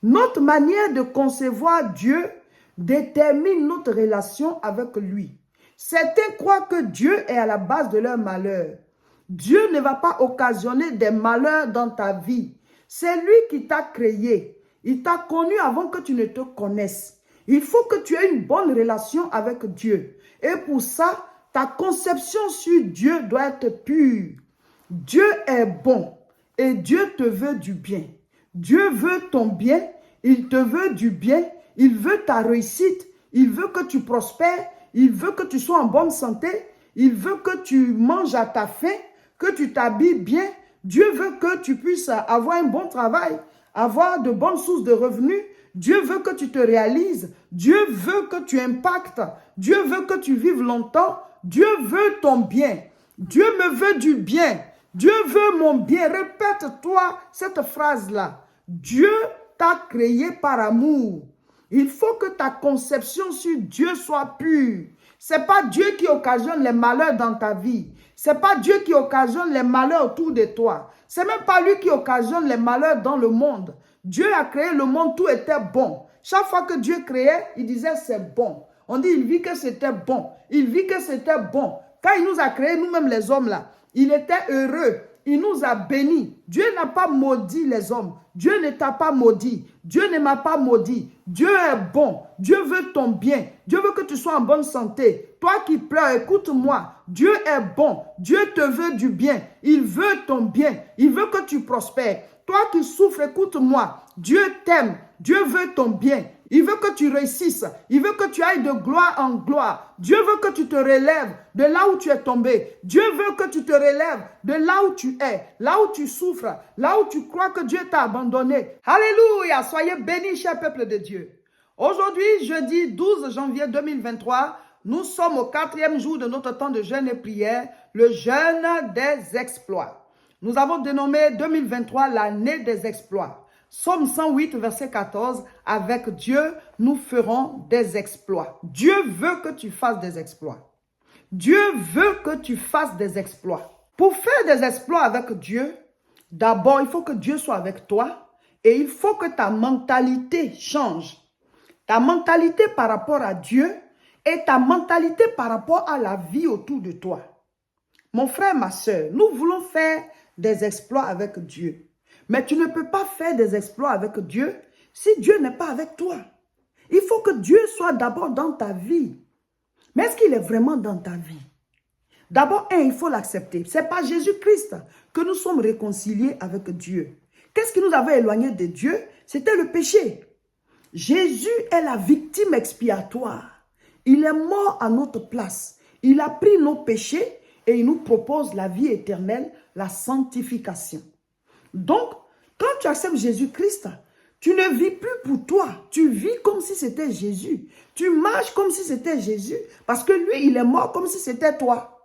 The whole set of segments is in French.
Notre manière de concevoir Dieu détermine notre relation avec lui. Certains croient que Dieu est à la base de leur malheur. Dieu ne va pas occasionner des malheurs dans ta vie. C'est lui qui t'a créé. Il t'a connu avant que tu ne te connaisses. Il faut que tu aies une bonne relation avec Dieu. Et pour ça, ta conception sur Dieu doit être pure. Dieu est bon et Dieu te veut du bien. Dieu veut ton bien, il te veut du bien, il veut ta réussite, il veut que tu prospères, il veut que tu sois en bonne santé, il veut que tu manges à ta faim, que tu t'habilles bien. Dieu veut que tu puisses avoir un bon travail, avoir de bonnes sources de revenus. Dieu veut que tu te réalises. Dieu veut que tu impactes. Dieu veut que tu vives longtemps. Dieu veut ton bien. Dieu me veut du bien. Dieu veut mon bien. Répète-toi cette phrase-là. Dieu t'a créé par amour. Il faut que ta conception sur Dieu soit pure. Ce n'est pas Dieu qui occasionne les malheurs dans ta vie. Ce n'est pas Dieu qui occasionne les malheurs autour de toi. Ce n'est même pas lui qui occasionne les malheurs dans le monde. Dieu a créé le monde, tout était bon. Chaque fois que Dieu créait, il disait c'est bon. On dit il vit que c'était bon. Il vit que c'était bon. Quand il nous a créés, nous-mêmes les hommes là, il était heureux. Il nous a bénis. Dieu n'a pas maudit les hommes. Dieu ne t'a pas maudit. Dieu ne m'a pas maudit. Dieu est bon. Dieu veut ton bien. Dieu veut que tu sois en bonne santé. Toi qui pleures, écoute-moi. Dieu est bon. Dieu te veut du bien. Il veut ton bien. Il veut que tu prospères. Toi qui souffres, écoute-moi. Dieu t'aime. Dieu veut ton bien. Il veut que tu réussisses. Il veut que tu ailles de gloire en gloire. Dieu veut que tu te relèves de là où tu es tombé. Dieu veut que tu te relèves de là où tu es, là où tu souffres, là où tu crois que Dieu t'a abandonné. Alléluia! Soyez bénis, cher peuple de Dieu. Aujourd'hui, jeudi 12 janvier 2023, nous sommes au 4e jour de notre temps de jeûne et prière, le jeûne des exploits. Nous avons dénommé 2023 l'année des exploits. Psaume 108, verset 14, avec Dieu, nous ferons des exploits. Dieu veut que tu fasses des exploits. Dieu veut que tu fasses des exploits. Pour faire des exploits avec Dieu, d'abord, il faut que Dieu soit avec toi et il faut que ta mentalité change. Ta mentalité par rapport à Dieu et ta mentalité par rapport à la vie autour de toi. Mon frère, ma soeur, nous voulons faire des exploits avec Dieu. Mais tu ne peux pas faire des exploits avec Dieu si Dieu n'est pas avec toi. Il faut que Dieu soit d'abord dans ta vie. Mais est-ce qu'il est vraiment dans ta vie? D'abord, il faut l'accepter. Ce n'est pas Jésus-Christ que nous sommes réconciliés avec Dieu. Qu'est-ce qui nous avait éloignés de Dieu? C'était le péché. Jésus est la victime expiatoire. Il est mort à notre place. Il a pris nos péchés et il nous propose la vie éternelle, la sanctification. Donc, quand tu acceptes Jésus-Christ, tu ne vis plus pour toi. Tu vis comme si c'était Jésus. Tu marches comme si c'était Jésus. Parce que lui, il est mort comme si c'était toi.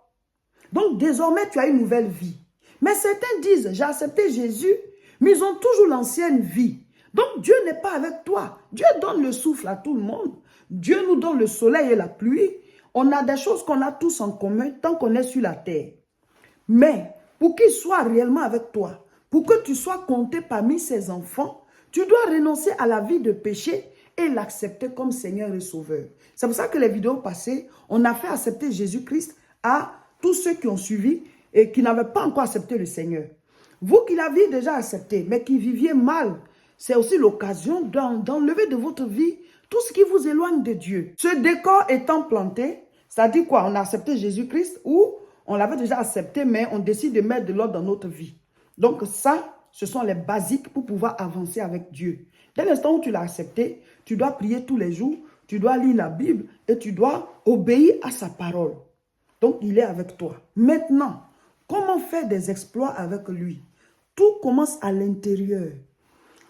Donc, désormais, tu as une nouvelle vie. Mais certains disent, j'ai accepté Jésus, mais ils ont toujours l'ancienne vie. Donc, Dieu n'est pas avec toi. Dieu donne le souffle à tout le monde. Dieu nous donne le soleil et la pluie. On a des choses qu'on a tous en commun tant qu'on est sur la terre. Mais, pour qu'il soit réellement avec toi, pour que tu sois compté parmi ses enfants, tu dois renoncer à la vie de péché et l'accepter comme Seigneur et Sauveur. C'est pour ça que les vidéos passées, on a fait accepter Jésus-Christ à tous ceux qui ont suivi et qui n'avaient pas encore accepté le Seigneur. Vous qui l'aviez déjà accepté, mais qui viviez mal, c'est aussi l'occasion d'enlever de votre vie tout ce qui vous éloigne de Dieu. Ce décor étant planté, ça dit quoi? On a accepté Jésus-Christ ou on l'avait déjà accepté, mais on décide de mettre de l'ordre dans notre vie. Donc ça, ce sont les basiques pour pouvoir avancer avec Dieu. Dès l'instant où tu l'as accepté, tu dois prier tous les jours, tu dois lire la Bible et tu dois obéir à sa parole. Donc il est avec toi. Maintenant, comment faire des exploits avec lui? Tout commence à l'intérieur.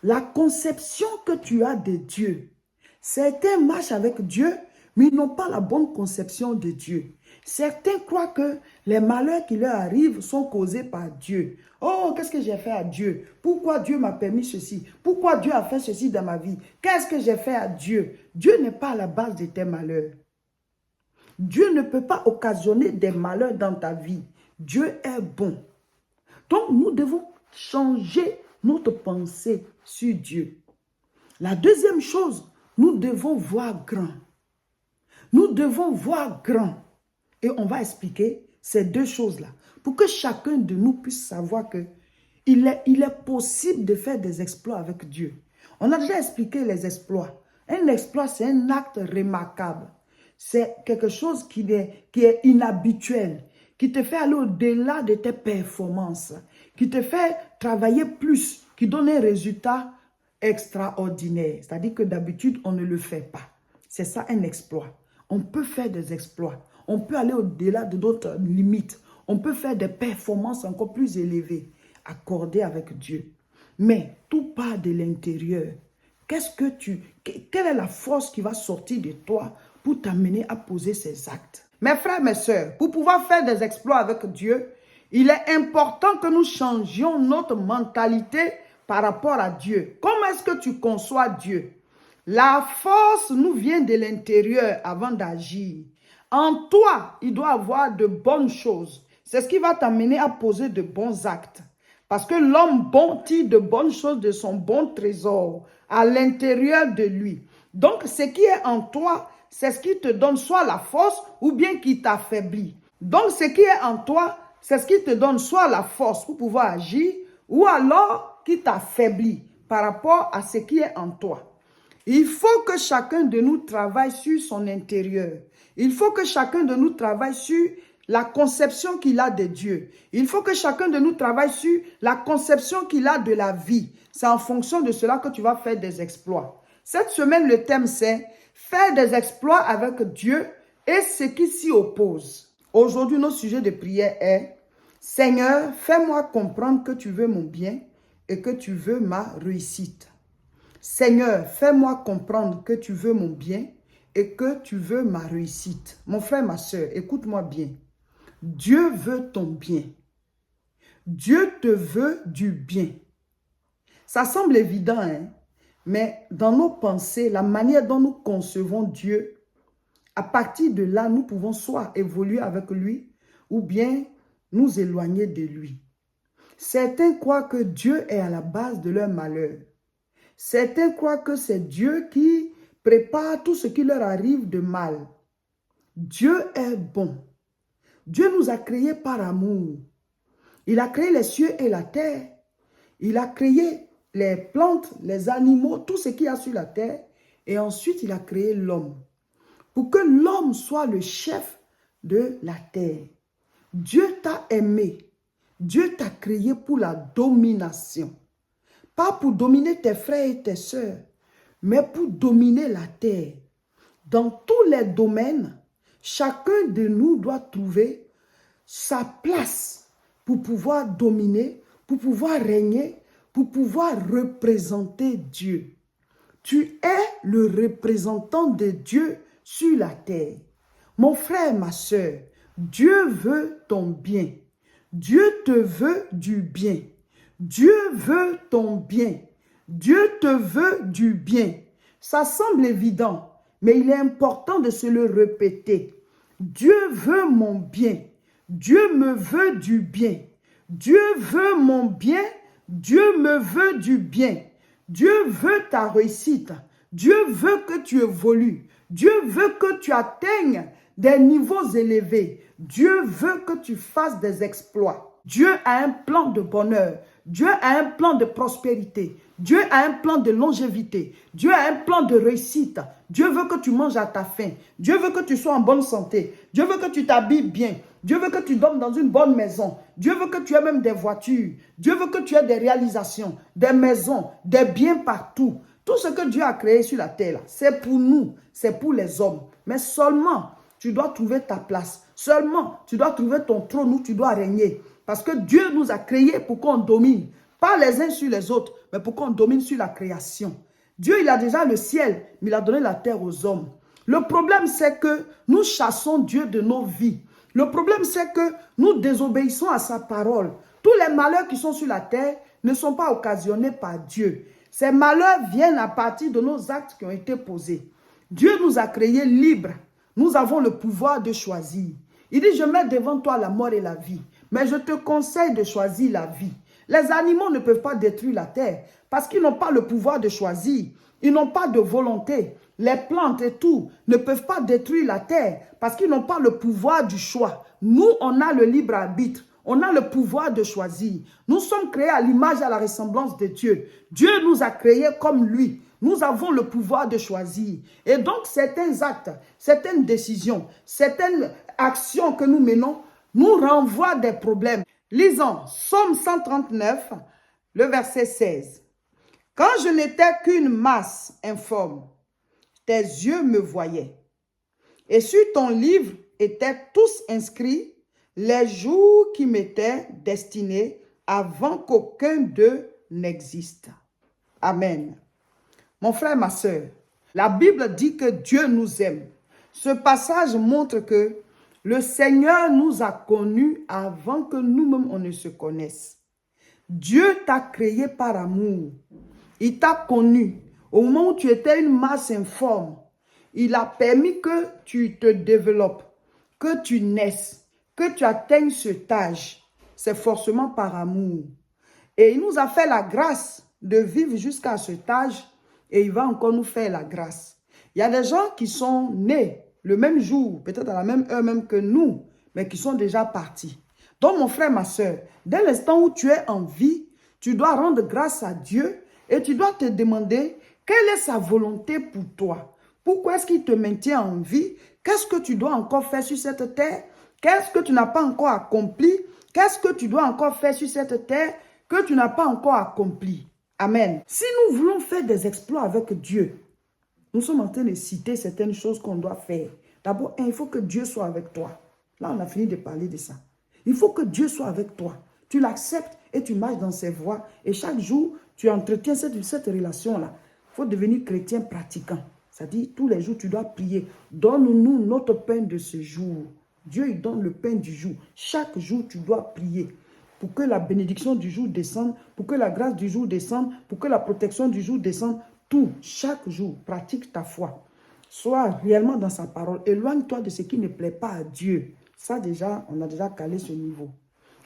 La conception que tu as de Dieu. Certains marchent avec Dieu, mais ils n'ont pas la bonne conception de Dieu. Certains croient que les malheurs qui leur arrivent sont causés par Dieu. Oh, qu'est-ce que j'ai fait à Dieu? Pourquoi Dieu m'a permis ceci? Pourquoi Dieu a fait ceci dans ma vie? Qu'est-ce que j'ai fait à Dieu? Dieu n'est pas à la base de tes malheurs. Dieu ne peut pas occasionner des malheurs dans ta vie. Dieu est bon. Donc, nous devons changer notre pensée sur Dieu. La deuxième chose, nous devons voir grand. Nous devons voir grand. Et on va expliquer ces deux choses-là pour que chacun de nous puisse savoir que il est possible de faire des exploits avec Dieu. On a déjà expliqué les exploits. Un exploit, c'est un acte remarquable. C'est quelque chose qui est inhabituel, qui te fait aller au-delà de tes performances, qui te fait travailler plus, qui donne un résultat extraordinaire. C'est-à-dire que d'habitude, on ne le fait pas. C'est ça un exploit. On peut faire des exploits. On peut aller au-delà de d'autres limites. On peut faire des performances encore plus élevées, accordées avec Dieu. Mais tout part de l'intérieur. Quelle est la force qui va sortir de toi pour t'amener à poser ces actes? Mes frères, mes sœurs, pour pouvoir faire des exploits avec Dieu, il est important que nous changions notre mentalité par rapport à Dieu. Comment est-ce que tu conçois Dieu? La force nous vient de l'intérieur avant d'agir. En toi, il doit y avoir de bonnes choses. C'est ce qui va t'amener à poser de bons actes. Parce que l'homme bon tire de bonnes choses de son bon trésor à l'intérieur de lui. Donc, ce qui est en toi, c'est ce qui te donne soit la force ou bien qui t'affaiblit. Donc, ce qui est en toi, c'est ce qui te donne soit la force pour pouvoir agir ou alors qui t'affaiblit par rapport à ce qui est en toi. Il faut que chacun de nous travaille sur son intérieur. Il faut que chacun de nous travaille sur la conception qu'il a de Dieu. Il faut que chacun de nous travaille sur la conception qu'il a de la vie. C'est en fonction de cela que tu vas faire des exploits. Cette semaine, le thème c'est faire des exploits avec Dieu et ce qui s'y oppose. Aujourd'hui, notre sujet de prière est Seigneur, fais-moi comprendre que tu veux mon bien et que tu veux ma réussite. Seigneur, fais-moi comprendre que tu veux mon bien et que tu veux ma réussite. Mon frère, ma soeur, écoute-moi bien. Dieu veut ton bien. Dieu te veut du bien. Ça semble évident, hein? Mais dans nos pensées, la manière dont nous concevons Dieu, à partir de là, nous pouvons soit évoluer avec lui ou bien nous éloigner de lui. Certains croient que Dieu est à la base de leur malheur. Certains croient que c'est Dieu qui prépare tout ce qui leur arrive de mal. Dieu est bon. Dieu nous a créés par amour. Il a créé les cieux et la terre. Il a créé les plantes, les animaux, tout ce qu'il y a sur la terre. Et ensuite, il a créé l'homme. Pour que l'homme soit le chef de la terre. Dieu t'a aimé. Dieu t'a créé pour la domination. Pas pour dominer tes frères et tes sœurs, mais pour dominer la terre. Dans tous les domaines, chacun de nous doit trouver sa place pour pouvoir dominer, pour pouvoir régner, pour pouvoir représenter Dieu. Tu es le représentant de Dieu sur la terre. Mon frère, ma sœur, Dieu veut ton bien. Dieu te veut du bien. Dieu veut ton bien. Dieu te veut du bien. Ça semble évident, mais il est important de se le répéter. Dieu veut mon bien. Dieu me veut du bien. Dieu veut mon bien. Dieu me veut du bien. Dieu veut ta réussite. Dieu veut que tu évolues. Dieu veut que tu atteignes des niveaux élevés. Dieu veut que tu fasses des exploits. Dieu a un plan de bonheur. Dieu a un plan de prospérité. Dieu a un plan de longévité. Dieu a un plan de réussite. Dieu veut que tu manges à ta faim. Dieu veut que tu sois en bonne santé. Dieu veut que tu t'habilles bien. Dieu veut que tu dormes dans une bonne maison. Dieu veut que tu aies même des voitures. Dieu veut que tu aies des réalisations, des maisons, des biens partout. Tout ce que Dieu a créé sur la terre, c'est pour nous, c'est pour les hommes. Mais seulement, tu dois trouver ta place. Seulement, tu dois trouver ton trône où tu dois régner. Parce que Dieu nous a créés pour qu'on domine. Pas les uns sur les autres, mais pour qu'on domine sur la création. Dieu, il a déjà le ciel, mais il a donné la terre aux hommes. Le problème, c'est que nous chassons Dieu de nos vies. Le problème, c'est que nous désobéissons à sa parole. Tous les malheurs qui sont sur la terre ne sont pas occasionnés par Dieu. Ces malheurs viennent à partir de nos actes qui ont été posés. Dieu nous a créés libres. Nous avons le pouvoir de choisir. Il dit, je mets devant toi la mort et la vie. Mais je te conseille de choisir la vie. Les animaux ne peuvent pas détruire la terre parce qu'ils n'ont pas le pouvoir de choisir. Ils n'ont pas de volonté. Les plantes et tout ne peuvent pas détruire la terre parce qu'ils n'ont pas le pouvoir du choix. Nous, on a le libre arbitre. On a le pouvoir de choisir. Nous sommes créés à l'image et à la ressemblance de Dieu. Dieu nous a créés comme lui. Nous avons le pouvoir de choisir. Et donc, certains actes, certaines décisions, certaines actions que nous menons nous renvoient des problèmes. Lisons Psaume 139, le verset 16. Quand je n'étais qu'une masse informe, tes yeux me voyaient. Et sur ton livre étaient tous inscrits les jours qui m'étaient destinés avant qu'aucun d'eux n'existe. Amen. Mon frère, ma soeur, la Bible dit que Dieu nous aime. Ce passage montre que le Seigneur nous a connus avant que nous-mêmes on ne se connaisse. Dieu t'a créé par amour. Il t'a connu. Au moment où tu étais une masse informe, il a permis que tu te développes, que tu naisses, que tu atteignes cet âge. C'est forcément par amour. Et il nous a fait la grâce de vivre jusqu'à cet âge et il va encore nous faire la grâce. Il y a des gens qui sont nés le même jour, peut-être à la même heure même que nous, mais qui sont déjà partis. Donc mon frère, ma soeur, dès l'instant où tu es en vie, tu dois rendre grâce à Dieu et tu dois te demander quelle est sa volonté pour toi. Pourquoi est-ce qu'il te maintient en vie? Qu'est-ce que tu dois encore faire sur cette terre? Qu'est-ce que tu n'as pas encore accompli? Qu'est-ce que tu dois encore faire sur cette terre que tu n'as pas encore accompli? Amen. Si nous voulons faire des exploits avec Dieu, nous sommes en train de citer certaines choses qu'on doit faire. D'abord, il faut que Dieu soit avec toi. Là, on a fini de parler de ça. Il faut que Dieu soit avec toi. Tu l'acceptes et tu marches dans ses voies. Et chaque jour, tu entretiens cette relation-là. Il faut devenir chrétien pratiquant. C'est-à-dire, tous les jours, tu dois prier. Donne-nous notre pain de ce jour. Dieu, il donne le pain du jour. Chaque jour, tu dois prier pour que la bénédiction du jour descende, pour que la grâce du jour descende, pour que la protection du jour descende. Tout, chaque jour, pratique ta foi. Sois réellement dans sa parole. Éloigne-toi de ce qui ne plaît pas à Dieu. Ça déjà, on a déjà calé ce niveau.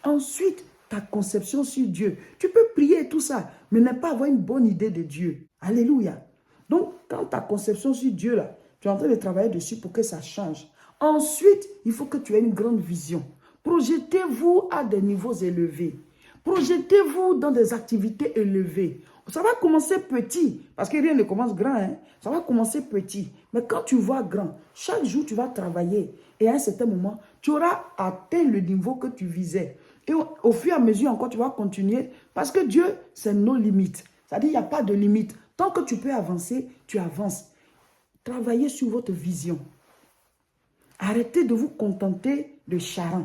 Ensuite, ta conception sur Dieu. Tu peux prier tout ça, mais ne pas avoir une bonne idée de Dieu. Alléluia. Donc, quand ta conception sur Dieu, là, tu es en train de travailler dessus pour que ça change. Ensuite, il faut que tu aies une grande vision. Projetez-vous à des niveaux élevés. Projetez-vous dans des activités élevées. Ça va commencer petit, parce que rien ne commence grand. Hein? Ça va commencer petit. Mais quand tu vois grand, chaque jour, tu vas travailler. Et à un certain moment, tu auras atteint le niveau que tu visais. Et au fur et à mesure encore, tu vas continuer. Parce que Dieu, c'est nos limites. C'est-à-dire, il n'y a pas de limite. Tant que tu peux avancer, tu avances. Travaillez sur votre vision. Arrêtez de vous contenter de Charan.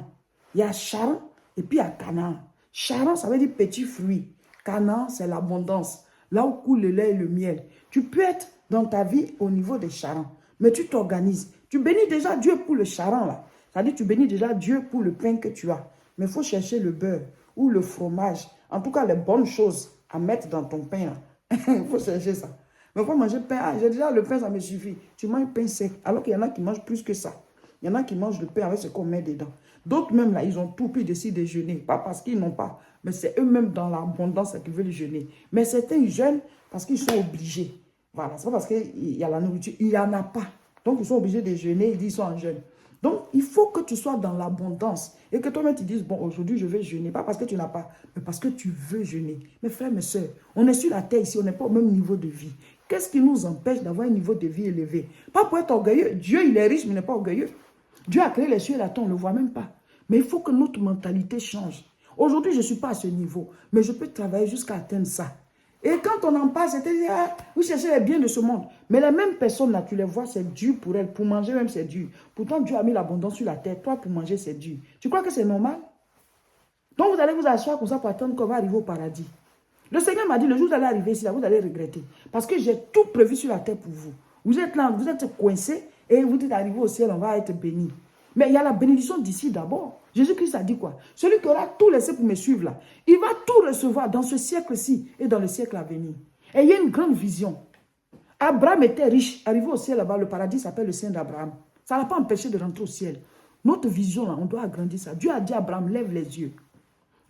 Il y a Charan et puis il y a Canaan. Charan, ça veut dire petit fruit. Canaan, c'est l'abondance. Là où coule le lait et le miel. Tu peux être dans ta vie au niveau des Charan. Mais tu t'organises. Tu bénis déjà Dieu pour le Charan là. C'est-à-dire tu bénis déjà Dieu pour le pain que tu as. Mais il faut chercher le beurre ou le fromage. En tout cas, les bonnes choses à mettre dans ton pain là. Il faut chercher ça. Mais il faut manger pain. Ah, j'ai déjà le pain, ça me suffit. Tu manges pain sec. Alors qu'il y en a qui mangent plus que ça. Il y en a qui mangent le pain avec ce qu'on met dedans. D'autres même là, ils ont tout, puis ils décident de jeûner. Pas parce qu'ils n'ont pas, mais c'est eux-mêmes dans l'abondance qu'ils veulent jeûner. Mais certains jeûnent parce qu'ils sont obligés. Voilà, c'est pas parce qu'il y a la nourriture, il n'y en a pas. Donc ils sont obligés de jeûner, ils disent qu'ils sont en jeûne. Donc il faut que tu sois dans l'abondance et que toi-même tu dises, bon, aujourd'hui je vais jeûner. Pas parce que tu n'as pas, mais parce que tu veux jeûner. Mes frères, mes soeurs, on est sur la terre ici, on n'est pas au même niveau de vie. Qu'est-ce qui nous empêche d'avoir un niveau de vie élevé? Pas pour être orgueilleux. Dieu, il est riche, mais il n'est pas orgueilleux. Dieu a créé les cieux et la terre, on ne le voit même pas. Mais il faut que notre mentalité change. Aujourd'hui, je ne suis pas à ce niveau, mais je peux travailler jusqu'à atteindre ça. Et quand on en parle, c'est-à-dire, ah, vous cherchez les biens de ce monde. Mais les mêmes personnes là, tu les vois, c'est dur pour elles. Pour manger même, c'est dur. Pourtant, Dieu a mis l'abondance sur la terre. Toi, pour manger, c'est dur. Tu crois que c'est normal? Donc, vous allez vous asseoir comme ça pour attendre qu'on va arriver au paradis. Le Seigneur m'a dit, le jour où vous allez arriver ici, là, vous allez regretter. Parce que j'ai tout prévu sur la terre pour vous. Vous êtes là, vous êtes coincés et vous dites, arrivé au ciel, on va être béni. Mais il y a la bénédiction d'ici d'abord. Jésus-Christ a dit quoi? Celui qui aura tout laissé pour me suivre là, il va tout recevoir dans ce siècle-ci et dans le siècle à venir. Et il y a une grande vision. Abraham était riche. Arrivé au ciel là-bas, le paradis s'appelle le sein d'Abraham. Ça n'a pas empêché de rentrer au ciel. Notre vision là, on doit agrandir ça. Dieu a dit à Abraham, lève les yeux.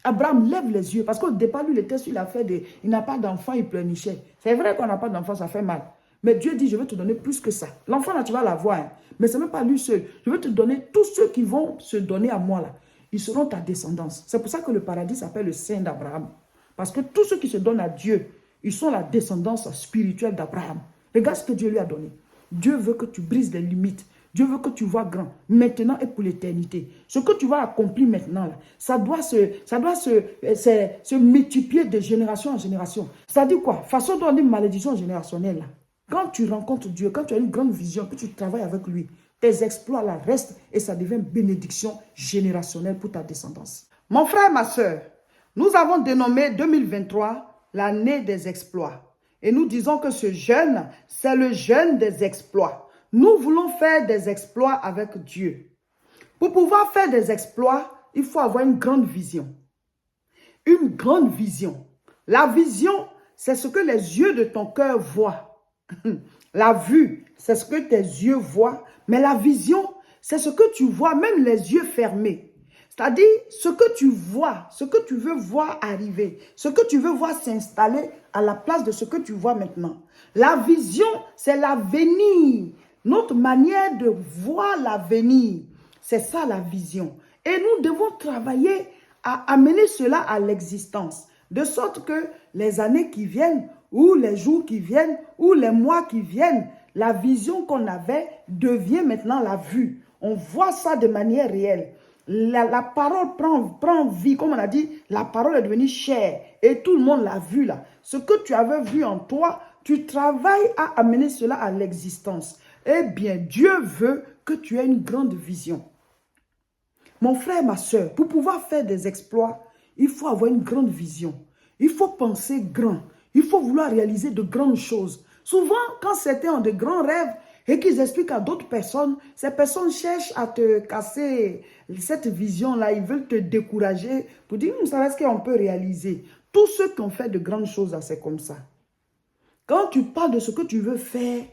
Abraham lève les yeux parce qu'au départ, lui, il était sur l'affaire de... Il n'a pas d'enfant, il pleurnichait. C'est vrai qu'on n'a pas d'enfant, ça fait mal. Mais Dieu dit, je vais te donner plus que ça. L'enfant, là, tu vas l'avoir. Hein. Mais ce n'est même pas lui seul. Je vais te donner tous ceux qui vont se donner à moi, là. Ils seront ta descendance. C'est pour ça que le paradis s'appelle le sein d'Abraham. Parce que tous ceux qui se donnent à Dieu, ils sont la descendance spirituelle d'Abraham. Regarde ce que Dieu lui a donné. Dieu veut que tu brises les limites. Dieu veut que tu vois grand, maintenant et pour l'éternité. Ce que tu vas accomplir maintenant, là, ça doit se multiplier de génération en génération. Ça dit quoi? Façon dont on dit malédiction générationnelle. Là. Quand tu rencontres Dieu, quand tu as une grande vision, que tu travailles avec lui, tes exploits là restent et ça devient bénédiction générationnelle pour ta descendance. Mon frère, ma soeur, nous avons dénommé 2023 l'année des exploits. Et nous disons que ce jeûne, c'est le jeûne des exploits. Nous voulons faire des exploits avec Dieu. Pour pouvoir faire des exploits, il faut avoir une grande vision. Une grande vision. La vision, c'est ce que les yeux de ton cœur voient. La vue, c'est ce que tes yeux voient. Mais la vision, c'est ce que tu vois, même les yeux fermés. C'est-à-dire, ce que tu vois, ce que tu veux voir arriver, ce que tu veux voir s'installer à la place de ce que tu vois maintenant. La vision, c'est l'avenir. Notre manière de voir l'avenir, c'est ça la vision. Et nous devons travailler à amener cela à l'existence. De sorte que les années qui viennent, ou les jours qui viennent, ou les mois qui viennent, la vision qu'on avait devient maintenant la vue. On voit ça de manière réelle. La parole prend vie, comme on a dit, la parole est devenue chair. Et tout le monde l'a vu là. Ce que tu avais vu en toi, tu travailles à amener cela à l'existence. Eh bien, Dieu veut que tu aies une grande vision. Mon frère, ma soeur, pour pouvoir faire des exploits, il faut avoir une grande vision. Il faut penser grand. Il faut vouloir réaliser de grandes choses. Souvent, quand certains ont de grands rêves et qu'ils expliquent à d'autres personnes, ces personnes cherchent à te casser cette vision-là. Ils veulent te décourager pour dire, vous savez ce qu'on peut réaliser. Tous ceux qui ont fait de grandes choses, c'est comme ça. Quand tu parles de ce que tu veux faire,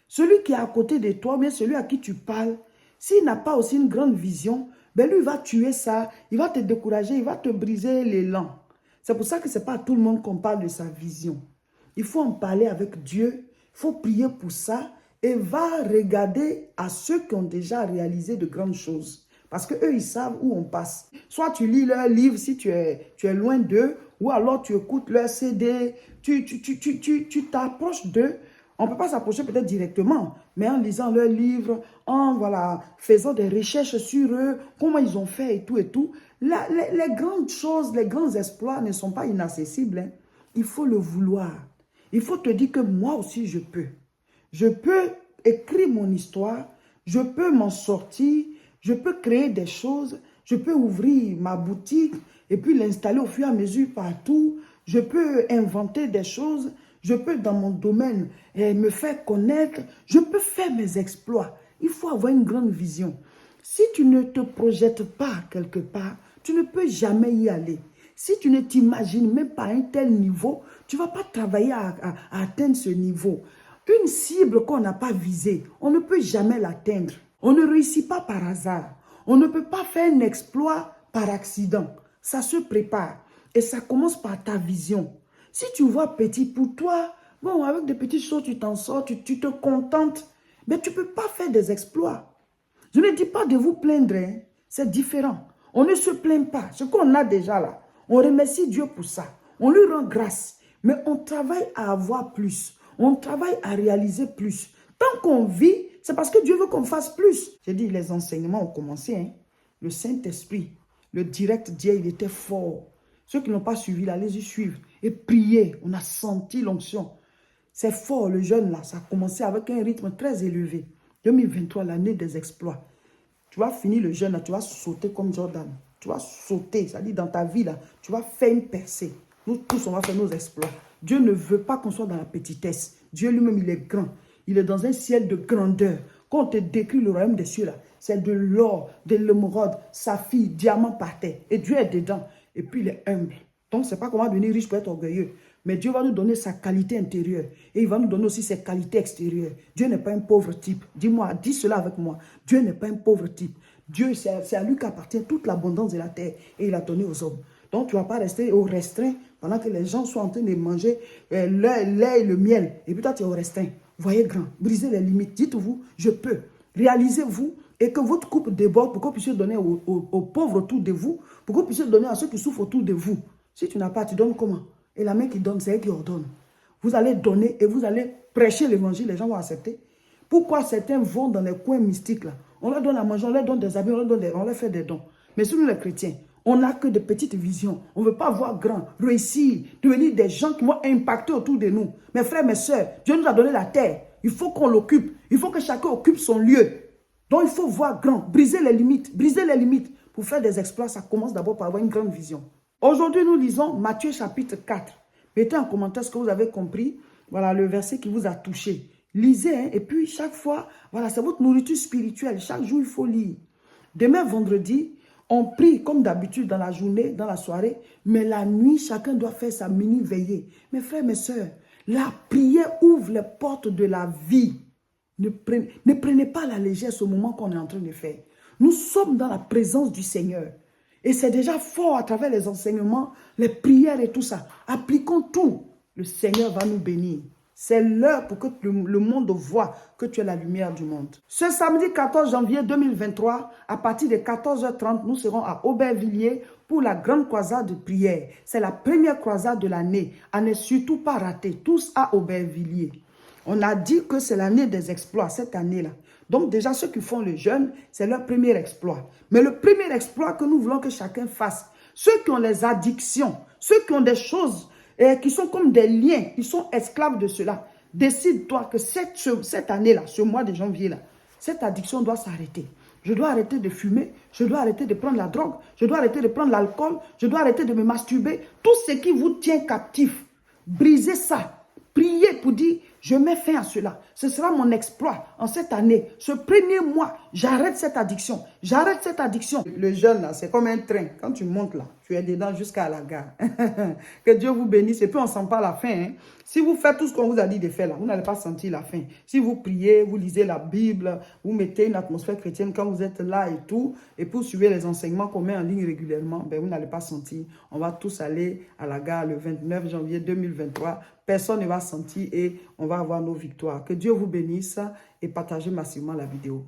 celui qui est à côté de toi, bien celui à qui tu parles, s'il n'a pas aussi une grande vision, ben lui, il va tuer ça, il va te décourager, il va te briser l'élan. C'est pour ça que ce n'est pas à tout le monde qu'on parle de sa vision. Il faut en parler avec Dieu, il faut prier pour ça et va regarder à ceux qui ont déjà réalisé de grandes choses. Parce qu'eux, ils savent où on passe. Soit tu lis leur livre si tu es loin d'eux, ou alors tu écoutes leur CD, tu t'approches d'eux. On ne peut pas s'approcher peut-être directement, mais en lisant leurs livres, en faisant des recherches sur eux, comment ils ont fait et tout et tout. Les grandes choses, les grands exploits ne sont pas inaccessibles. Hein. Il faut le vouloir. Il faut te dire que moi aussi je peux. Je peux écrire mon histoire, je peux m'en sortir, je peux créer des choses, je peux ouvrir ma boutique et puis l'installer au fur et à mesure partout. Je peux inventer des choses. Je peux, dans mon domaine, me faire connaître. Je peux faire mes exploits. Il faut avoir une grande vision. Si tu ne te projettes pas quelque part, tu ne peux jamais y aller. Si tu ne t'imagines même pas à un tel niveau, tu ne vas pas travailler à atteindre ce niveau. Une cible qu'on n'a pas visée, on ne peut jamais l'atteindre. On ne réussit pas par hasard. On ne peut pas faire un exploit par accident. Ça se prépare et ça commence par ta vision. Si tu vois petit pour toi, bon, avec des petites choses, tu t'en sors, tu te contentes, mais tu ne peux pas faire des exploits. Je ne dis pas de vous plaindre, hein. C'est différent. On ne se plaint pas. Ce qu'on a déjà là, on remercie Dieu pour ça. On lui rend grâce, mais on travaille à avoir plus. On travaille à réaliser plus. Tant qu'on vit, c'est parce que Dieu veut qu'on fasse plus. J'ai dit, les enseignements ont commencé. Hein. Le Saint-Esprit, le direct Dieu, il était fort. Ceux qui n'ont pas suivi, là, allez-y suivre. Et prier, on a senti l'onction. C'est fort, le jeûne là, ça a commencé avec un rythme très élevé. 2023, l'année des exploits. Tu vas finir le jeûne là, tu vas sauter comme Jordan. Tu vas sauter, c'est-à-dire dans ta vie là, tu vas faire une percée. Nous tous, on va faire nos exploits. Dieu ne veut pas qu'on soit dans la petitesse. Dieu lui-même, il est grand. Il est dans un ciel de grandeur. Quand on te décrit le royaume des cieux là, c'est de l'or, de l'émeraude, saphir, diamant par terre. Et Dieu est dedans. Et puis il est humble. Donc, ce n'est pas comment devenir riche pour être orgueilleux. Mais Dieu va nous donner sa qualité intérieure. Et il va nous donner aussi ses qualités extérieures. Dieu n'est pas un pauvre type. Dis-moi, dis cela avec moi. Dieu n'est pas un pauvre type. Dieu, c'est à lui qu'appartient toute l'abondance de la terre. Et il a donné aux hommes. Donc, tu ne vas pas rester au restreint pendant que les gens sont en train de manger lait et le miel. Et puis toi, tu es au restreint. Voyez grand, brisez les limites. Dites-vous, je peux. Réalisez-vous et que votre couple déborde pour que vous puissiez donner aux pauvres autour de vous, pour que vous puissiez donner à ceux qui souffrent autour de vous. Si tu n'as pas, tu donnes comment? Et la main qui donne, c'est elle qui ordonne. Vous allez donner et vous allez prêcher l'évangile, les gens vont accepter. Pourquoi certains vont dans les coins mystiques là? On leur donne à manger, on leur donne des habits, on leur fait des dons. Mais sur nous les chrétiens, on n'a que de petites visions. On ne veut pas voir grand, réussir, devenir des gens qui vont impacter autour de nous. Mes frères, mes soeurs, Dieu nous a donné la terre. Il faut qu'on l'occupe. Il faut que chacun occupe son lieu. Donc il faut voir grand, briser les limites. Briser les limites. Pour faire des exploits, ça commence d'abord par avoir une grande vision. Aujourd'hui, nous lisons Matthieu chapitre 4. Mettez en commentaire ce que vous avez compris. Voilà le verset qui vous a touché. Lisez, hein, et puis chaque fois, voilà, c'est votre nourriture spirituelle. Chaque jour, il faut lire. Demain, vendredi, on prie comme d'habitude dans la journée, dans la soirée, mais la nuit, chacun doit faire sa mini-veillée. Mes frères, mes soeurs, la prière ouvre les portes de la vie. Ne prenez pas à la légère ce moment qu'on est en train de faire. Nous sommes dans la présence du Seigneur. Et c'est déjà fort à travers les enseignements, les prières et tout ça. Appliquons tout. Le Seigneur va nous bénir. C'est l'heure pour que le monde voit que tu es la lumière du monde. Ce samedi 14 janvier 2023, à partir de 14h30, nous serons à Aubervilliers pour la grande croisade de prière. C'est la première croisade de l'année. À ne surtout pas rater. Tous à Aubervilliers. On a dit que c'est l'année des exploits, cette année-là. Donc déjà, ceux qui font le jeûne, c'est leur premier exploit. Mais le premier exploit que nous voulons que chacun fasse, ceux qui ont les addictions, ceux qui ont des choses qui sont comme des liens, ils sont esclaves de cela. Décide-toi que cette année-là, ce mois de janvier-là, cette addiction doit s'arrêter. Je dois arrêter de fumer, je dois arrêter de prendre la drogue, je dois arrêter de prendre l'alcool, je dois arrêter de me masturber. Tout ce qui vous tient captif, brisez ça. Priez pour dire, je mets fin à cela. Ce sera mon exploit en cette année. Ce premier mois, j'arrête cette addiction. J'arrête cette addiction. Le jeûne, là, c'est comme un train. Quand tu montes là, tu es dedans jusqu'à la gare. Que Dieu vous bénisse. Et puis, on ne sent pas la faim. Hein. Si vous faites tout ce qu'on vous a dit de faire là, vous n'allez pas sentir la faim. Si vous priez, vous lisez la Bible, vous mettez une atmosphère chrétienne quand vous êtes là et tout, et pour suivre les enseignements qu'on met en ligne régulièrement, ben, vous n'allez pas sentir. On va tous aller à la gare le 29 janvier 2023. Personne ne va sentir et on va avoir nos victoires. Que Dieu vous bénisse et partagez massivement la vidéo.